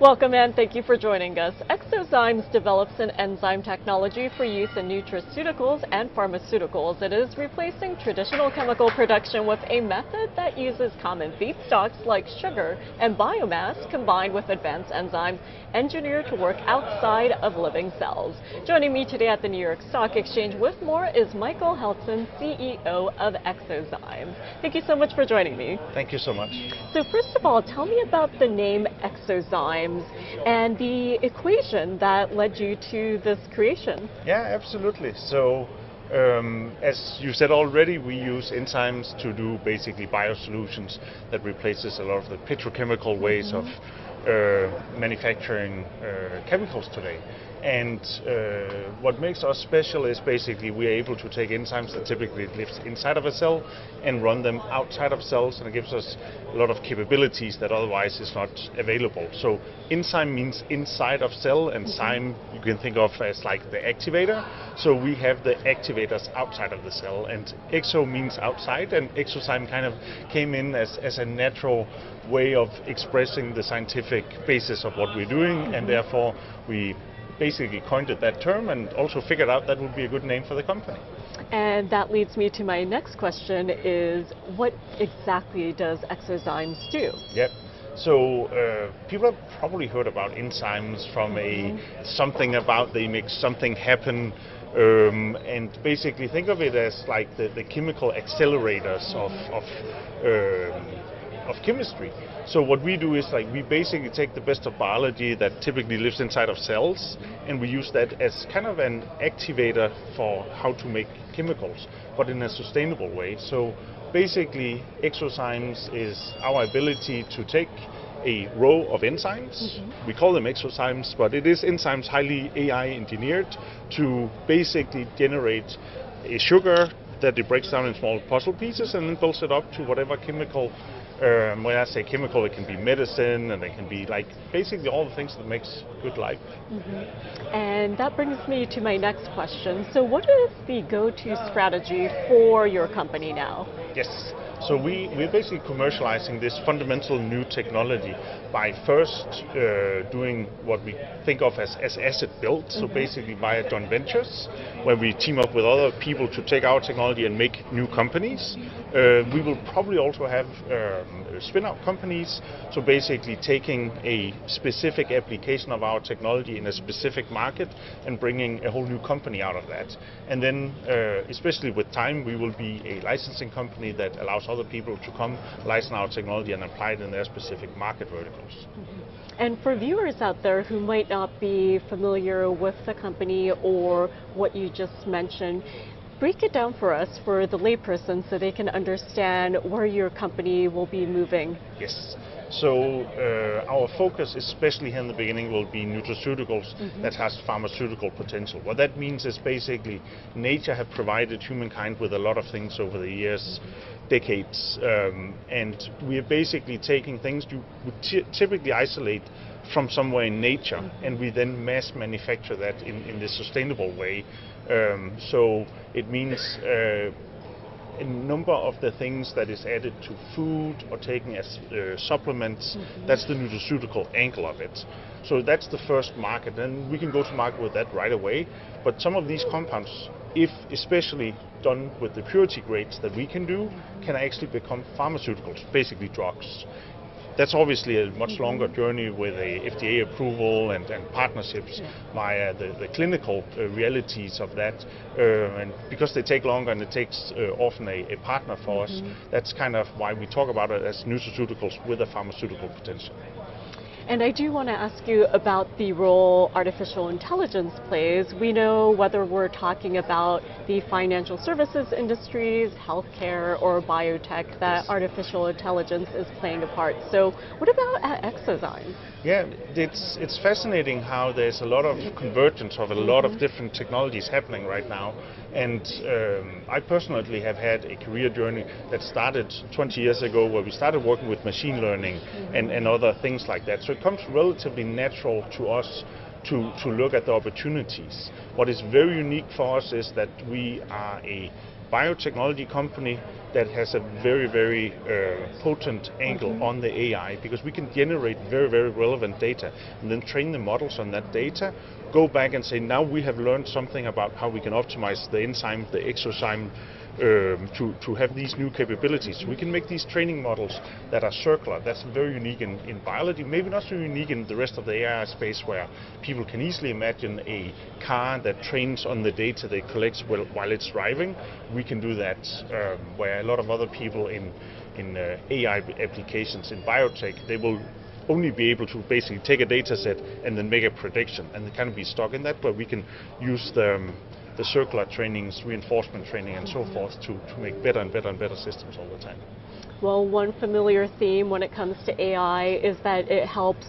Welcome and thank you for joining us. eXoZymes develops an enzyme technology for use in nutraceuticals and pharmaceuticals. It is replacing traditional chemical production with a method that uses common feedstocks like sugar and biomass combined with advanced enzymes engineered to work outside of living cells. Joining me today at the New York Stock Exchange with more is Michael Heltzen, CEO of eXoZymes. Thank you so much for joining me. Thank you so much. So first of all, tell me about the name eXoZymes and the equation that led you to this creation. Yeah, absolutely. So, as you said already, we use enzymes to do basically biosolutions that replaces a lot of the petrochemical ways of manufacturing chemicals today. And what makes us special is basically we are able to take enzymes that typically live inside of a cell and run them outside of cells, and it gives us a lot of capabilities that otherwise is not available. So enzyme means inside of cell, and zyme you can think of as like the activator. So we have the activators outside of the cell, and exo means outside, and eXoZyme kind of came in as a natural way of expressing the scientific basis of what we're doing, and therefore we basically coined that term and also figured out that would be a good name for the company. And that leads me to my next question is, what exactly does eXoZymes do? Yep. So people have probably heard about enzymes from something about they make something happen, and basically think of it as like the chemical accelerators of chemistry. So what we do is like we basically take the best of biology that typically lives inside of cells, and we use that as kind of an activator for how to make chemicals, but in a sustainable way. So basically eXoZymes is our ability to take a row of enzymes. We call them eXoZymes, but it is enzymes highly AI engineered to basically generate a sugar that it breaks down in small puzzle pieces and then builds it up to whatever chemical. When I say chemical, it can be medicine, and it can be like basically all the things that makes good life. And that brings me to my next question. So what is the go-to strategy for your company now? Yes. So we're basically commercializing this fundamental new technology by first doing what we think of as asset build, so basically via joint ventures, where we team up with other people to take our technology and make new companies. We will probably also have spin-out companies, so basically taking a specific application of our technology in a specific market and bringing a whole new company out of that. And then, especially with time, we will be a licensing company that allows other people to come license our technology and apply it in their specific market verticals. And for viewers out there who might not be familiar with the company or what you just mentioned, break it down for us, for the layperson, so they can understand where your company will be moving. Yes. So our focus, especially here in the beginning, will be nutraceuticals that has pharmaceutical potential. What that means is basically nature have provided humankind with a lot of things over the years, decades, and we are basically taking things you would typically isolate from somewhere in nature, and we then mass manufacture that in this sustainable way. So it means a number of the things that is added to food or taken as supplements, that's the nutraceutical angle of it. So that's the first market, and we can go to market with that right away. But some of these compounds, if especially done with the purity grades that we can do, can actually become pharmaceuticals, basically drugs. That's obviously a much longer journey with a FDA approval and partnerships via the clinical realities of that. And because they take longer and it takes often a partner for us, that's kind of why we talk about it as nutraceuticals with a pharmaceutical potential. And I do want to ask you about the role artificial intelligence plays. We know whether we're talking about the financial services industries, healthcare, or biotech, that artificial intelligence is playing a part. So what about at eXoZymes? Yeah, it's fascinating how there's a lot of convergence of a lot of different technologies happening right now. And I personally have had a career journey that started 20 years ago, where we started working with machine learning and other things like that. So it comes relatively natural to us to look at the opportunities. What is very unique for us is that we are a biotechnology company that has a very, very potent angle on the AI, because we can generate very, very relevant data and then train the models on that data, go back and say, now we have learned something about how we can optimize the enzyme, the eXoZyme, to have these new capabilities. We can make these training models that are circular. That's very unique in biology, maybe not so unique in the rest of the AI space, where people can easily imagine a car that trains on the data they collect while it's driving. We can do that where a lot of other people in AI applications in biotech, they will only be able to basically take a data set and then make a prediction, and they can't be stuck in that, but we can use the circular trainings, reinforcement training and so forth to make better and better and better systems all the time. Well, one familiar theme when it comes to AI is that it helps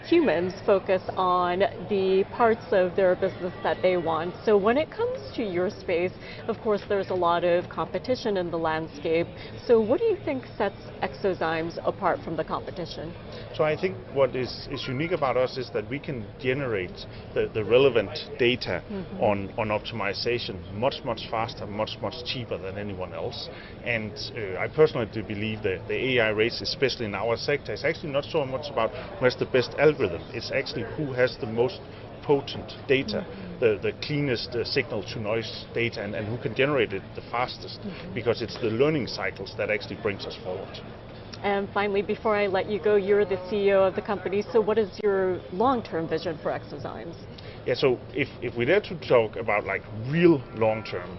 humans focus on the parts of their business that they want. So when it comes to your space, of course, there's a lot of competition in the landscape. So what do you think sets eXoZymes apart from the competition? So I think what is unique about us is that we can generate the relevant data on optimization much faster, much cheaper than anyone else. And I personally do believe that the AI race, especially in our sector, is actually not so much about who has the best algorithm. It's actually who has the most potent data, the cleanest signal to noise data, and who can generate it the fastest, because it's the learning cycles that actually brings us forward. And finally, before I let you go, you're the CEO of the company, so what is your long-term vision for eXoZymes? Yeah, so if we dare to talk about like real long-term,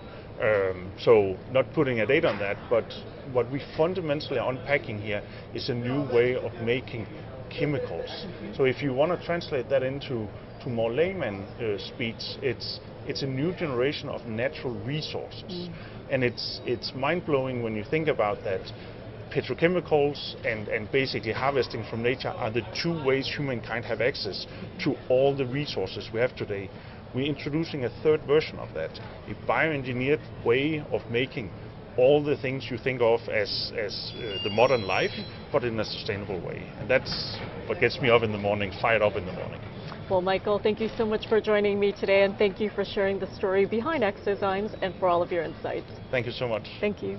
so not putting a date on that, but what we fundamentally are unpacking here is a new way of making chemicals. So if you want to translate that into more layman speech, it's a new generation of natural resources. And it's mind-blowing when you think about that. Petrochemicals and basically harvesting from nature are the two ways humankind have access to all the resources we have today. We're introducing a third version of that, a bioengineered way of making all the things you think of as the modern life, but in a sustainable way. And that's what gets me up in the morning, fired up in the morning. Well, Michael, thank you so much for joining me today, and thank you for sharing the story behind eXoZymes and for all of your insights. Thank you so much. Thank you.